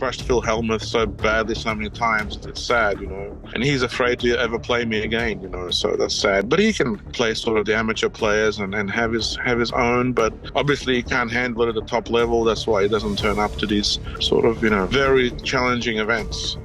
crushed Phill Hellmuth so badly so many times. It's sad, and he's afraid to ever play me again, so that's sad. But he can play sort of the amateur players and have his own, but obviously he can't handle it at the top level. That's why he doesn't turn up to these sort of, very challenging events.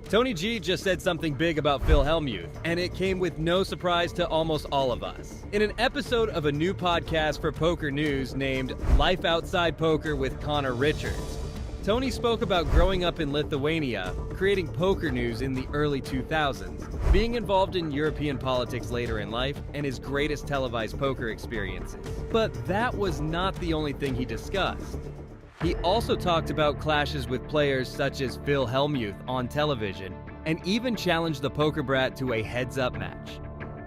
Tony G just said something big about Phill Hellmuth, and it came with no surprise to almost all of us. In an episode of a new podcast for Poker News named Life Outside Poker with Connor Richards, Tony spoke about growing up in Lithuania, creating poker news in the early 2000s, being involved in European politics later in life, and his greatest televised poker experiences. But that was not the only thing he discussed. He also talked about clashes with players such as Phill Hellmuth on television, and even challenged the poker brat to a heads-up match.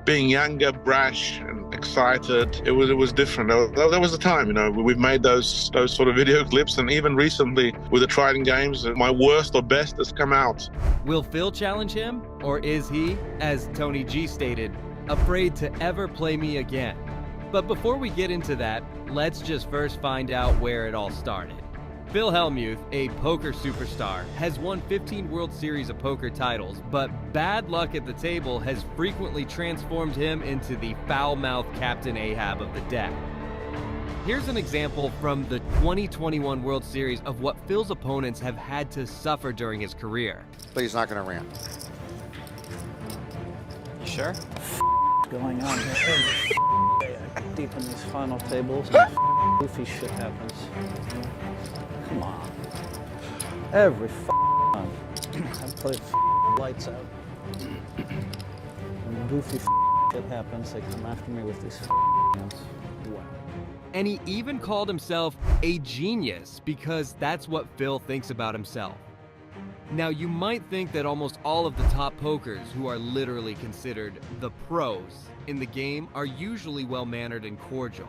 Being younger, brash, and excited, it was different. That was the time, We've made those sort of video clips, and even recently with the Trident games, my worst or best has come out. Will Phill challenge him, or is he, as Tony G stated, afraid to ever play me again? But before we get into that, let's just first find out where it all started. Phill Hellmuth, a poker superstar, has won 15 World Series of Poker titles, but bad luck at the table has frequently transformed him into the foul-mouthed Captain Ahab of the deck. Here's an example from the 2021 World Series of what Phil's opponents have had to suffer during his career. But he's not going to ramp. You sure? What's going on here? Deep in these final tables, and goofy shit happens. Come on. Every time I play lights out. When goofy shit happens, they come after me with these hands. Wow. And he even called himself a genius because that's what Phill thinks about himself. Now, you might think that almost all of the top pokers who are literally considered the pros in the game are usually well-mannered and cordial.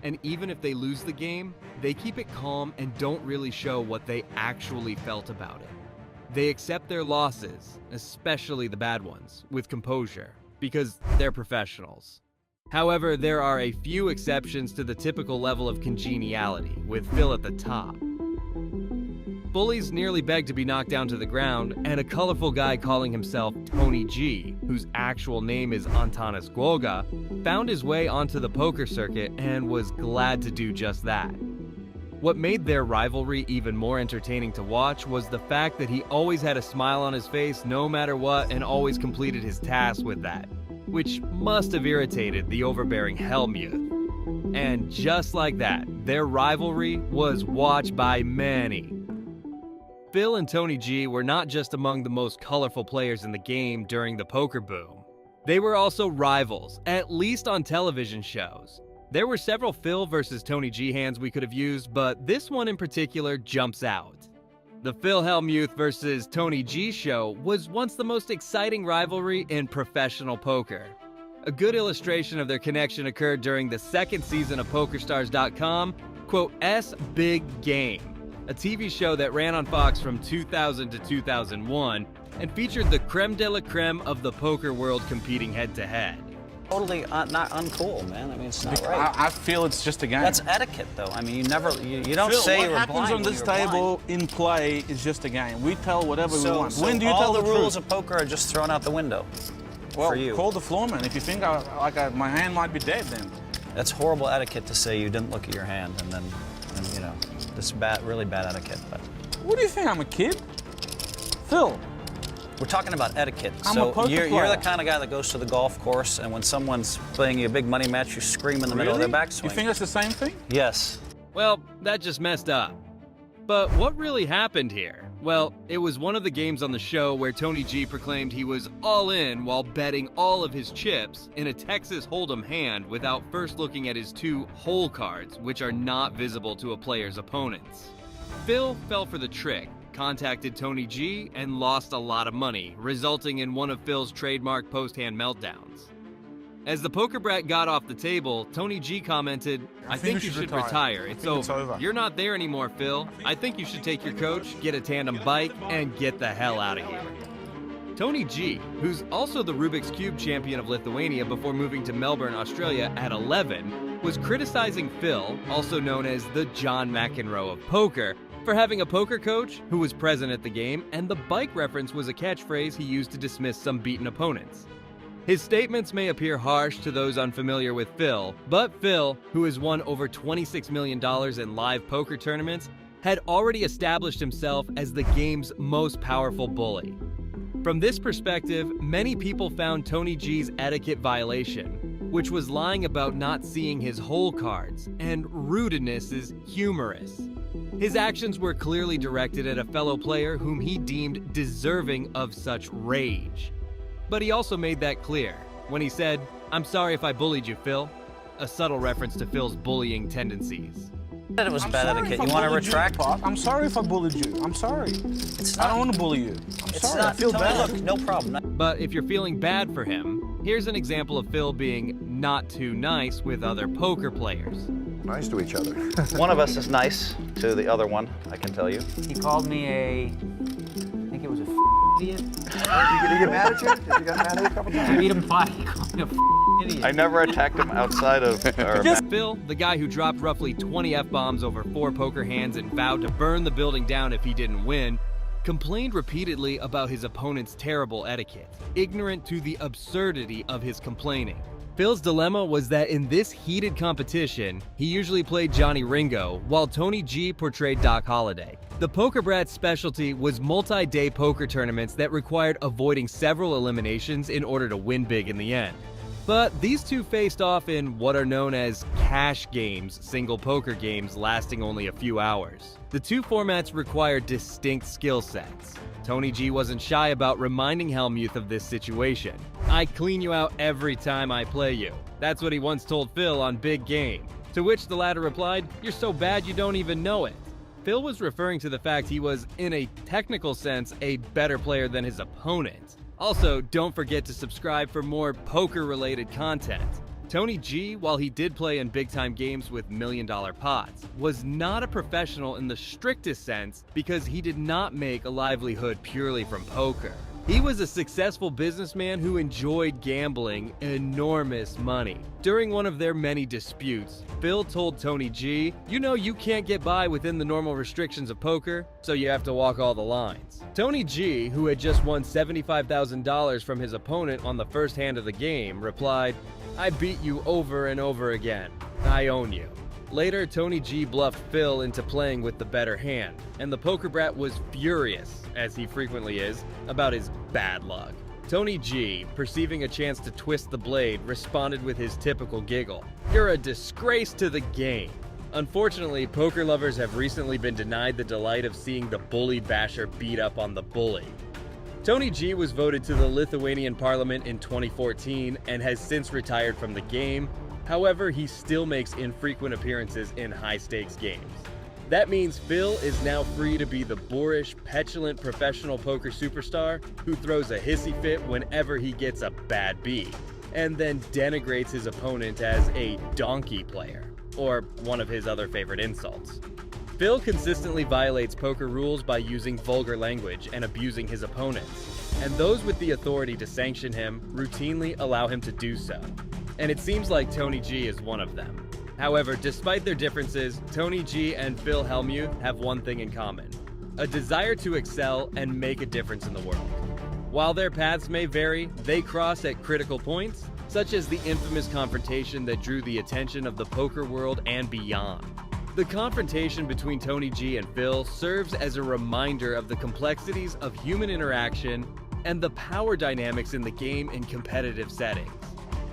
And even if they lose the game, they keep it calm and don't really show what they actually felt about it. They accept their losses, especially the bad ones, with composure, because they're professionals. However, there are a few exceptions to the typical level of congeniality, with Phill at the top. Bullies nearly begged to be knocked down to the ground, and a colorful guy calling himself Tony G, whose actual name is Antanas Guoga, found his way onto the poker circuit and was glad to do just that. What made their rivalry even more entertaining to watch was the fact that he always had a smile on his face no matter what and always completed his tasks with that, which must have irritated the overbearing Hellmuth. And just like that, their rivalry was watched by many. Phill and Tony G were not just among the most colorful players in the game during the poker boom. They were also rivals, at least on television shows. There were several Phill versus Tony G hands we could have used, but this one in particular jumps out. The Phill Hellmuth versus Tony G show was once the most exciting rivalry in professional poker. A good illustration of their connection occurred during the second season of PokerStars.com, *S Big Game, a TV show that ran on Fox from 2000 to 2001 and featured the creme de la creme of the poker world competing head-to-head. Totally not uncool, man. I mean, it's not right. I feel it's just a game. That's etiquette, though. I mean, you don't Phil, say you're blind. What happens on this table in play is just a game. We tell whatever we want. So when do you all tell the the rules truth? of poker are just thrown out the window Well, for you? Call the floorman. If you think my hand might be dead, then. That's horrible etiquette to say you didn't look at your hand, and this is bad, really bad etiquette. But What do you think? I'm a kid? Phil. we're talking about etiquette. I'm a So poker you're player. the kind of guy that goes to the golf course, and when someone's playing you a big money match, you scream in the middle of their backswing. You think that's the same thing? Yes. Well, that just messed up. But what really happened here? Well, it was one of the games on the show where Tony G proclaimed he was all in while betting all of his chips in a Texas Hold'em hand without first looking at his two hole cards, which are not visible to a player's opponents. Phill fell for the trick, contacted Tony G, and lost a lot of money, resulting in one of Phil's trademark post-hand meltdowns. As the poker brat got off the table, Tony G commented, I think you should retire. It's over. You're not there anymore, Phill. I think you should take your coach, get a tandem bike, and get the hell out of here. Tony G, who's also the Rubik's Cube champion of Lithuania before moving to Melbourne, Australia at 11, was criticizing Phill, also known as the John McEnroe of poker, for having a poker coach who was present at the game, and the bike reference was a catchphrase he used to dismiss some beaten opponents. His statements may appear harsh to those unfamiliar with Phill, but Phill, who has won over $26 million in live poker tournaments, had already established himself as the game's most powerful bully. From this perspective, many people found Tony G's etiquette violation, which was lying about not seeing his hole cards, and rudeness is humorous. His actions were clearly directed at a fellow player whom he deemed deserving of such rage. But he also made that clear when he said, "I'm sorry if I bullied you, Phill," a subtle reference to Phil's bullying tendencies. That it was bad etiquette. You want to retract? I'm sorry if I bullied you. I'm sorry. I don't want to bully you. I'm It's sorry. not. I feel Tony, bad. look, no problem. But if you're feeling bad for him, here's an example of Phill being not too nice with other poker players. Nice to each other. One of us is nice to the other one, I can tell you. He called me I think it was idiot. Did he get mad at you? Did you get mad at you a couple I times? beat him twice. He called me idiot. I never attacked him outside of our Phill, the guy who dropped roughly 20 F-bombs over 4 poker hands and vowed to burn the building down if he didn't win, complained repeatedly about his opponent's terrible etiquette, ignorant to the absurdity of his complaining. Phil's dilemma was that in this heated competition, he usually played Johnny Ringo, while Tony G portrayed Doc Holliday. The Poker Brat's specialty was multi-day poker tournaments that required avoiding several eliminations in order to win big in the end. But these two faced off in what are known as cash games, single poker games lasting only a few hours. The two formats required distinct skill sets. Tony G wasn't shy about reminding Hellmuth of this situation. "I clean you out every time I play you." That's what he once told Phill on Big Game. To which the latter replied, "You're so bad you don't even know it." Phill was referring to the fact he was, in a technical sense, a better player than his opponent. Also, don't forget to subscribe for more poker-related content. Tony G, while he did play in big-time games with million-dollar pots, was not a professional in the strictest sense because he did not make a livelihood purely from poker. He was a successful businessman who enjoyed gambling enormous money. During one of their many disputes, Phill told Tony G, "You know you can't get by within the normal restrictions of poker, so you have to walk all the lines." Tony G, who had just won $75,000 from his opponent on the first hand of the game, replied, "I beat you over and over again. I own you." Later, Tony G bluffed Phill into playing with the better hand, and the Poker Brat was furious, as he frequently is, about his bad luck. Tony G, perceiving a chance to twist the blade, responded with his typical giggle, "You're a disgrace to the game." Unfortunately, poker lovers have recently been denied the delight of seeing the bully basher beat up on the bully. Tony G was voted to the Lithuanian parliament in 2014 and has since retired from the game. However, he still makes infrequent appearances in high-stakes games. That means Phill is now free to be the boorish, petulant professional poker superstar who throws a hissy fit whenever he gets a bad beat, and then denigrates his opponent as a donkey player, or one of his other favorite insults. Phill consistently violates poker rules by using vulgar language and abusing his opponents, and those with the authority to sanction him routinely allow him to do so. And it seems like Tony G is one of them. However, despite their differences, Tony G and Phill Hellmuth have one thing in common: a desire to excel and make a difference in the world. While their paths may vary, they cross at critical points, such as the infamous confrontation that drew the attention of the poker world and beyond. The confrontation between Tony G and Phill serves as a reminder of the complexities of human interaction and the power dynamics in the game in competitive settings.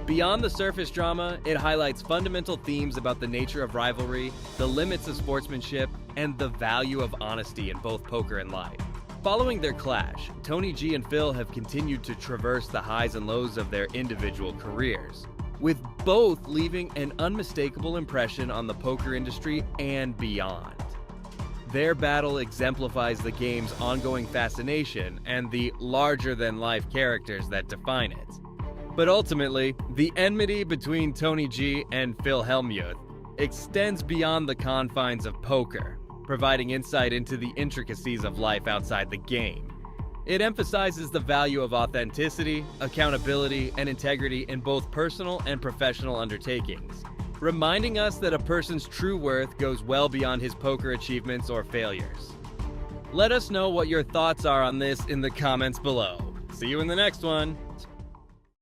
Beyond the surface drama, it highlights fundamental themes about the nature of rivalry, the limits of sportsmanship, and the value of honesty in both poker and life. Following their clash, Tony G and Phill have continued to traverse the highs and lows of their individual careers, with both leaving an unmistakable impression on the poker industry and beyond. Their battle exemplifies the game's ongoing fascination and the larger-than-life characters that define it. But ultimately, the enmity between Tony G and Phill Hellmuth extends beyond the confines of poker, providing insight into the intricacies of life outside the game. It emphasizes the value of authenticity, accountability, and integrity in both personal and professional undertakings, reminding us that a person's true worth goes well beyond his poker achievements or failures. Let us know what your thoughts are on this in the comments below. See you in the next one.